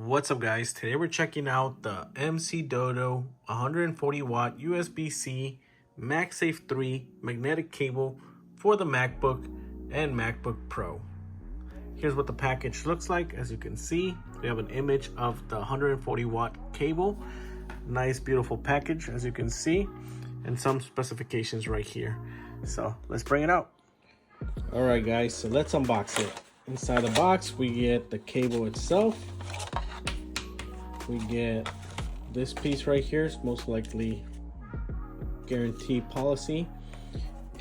What's up, guys? Today we're checking out the Mcdodo 140 watt USB-C MagSafe 3 magnetic cable for the MacBook and MacBook Pro. Here's what the package looks like. As you can see, we have an image of the 140 watt cable. Nice, beautiful package, as you can see, and some specifications right here. So let's bring it out. All right, guys, so let's unbox it. Inside the box, we get the cable itself. We get this piece right here. It's most likely guarantee policy,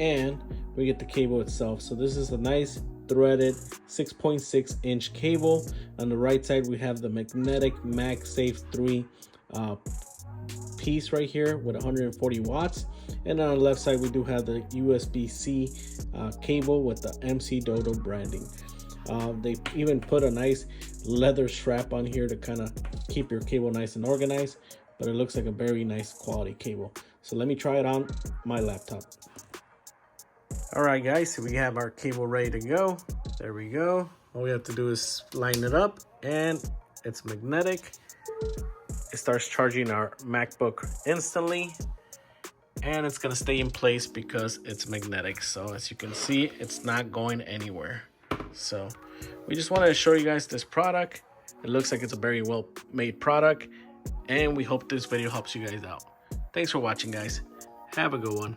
and we get the cable itself. So this is a nice threaded 6.6 inch cable. On the right side, we have the magnetic MagSafe 3 piece right here with 140 watts, and on the left side we do have the USB-C cable with the Mcdodo branding. They even put a nice leather strap on here to kind of keep your cable nice and organized, but it looks like a very nice quality cable. So let me try it on my laptop. All right, guys, so we have our cable ready to go. There we go. All we have to do is line it up, and it's magnetic. It starts charging our MacBook instantly, and it's gonna stay in place because it's magnetic. So as you can see, it's not going anywhere. So we just wanted to show you guys this product. It looks like it's a very well made product, and we hope this video helps you guys out. Thanks for watching, guys. Have a good one.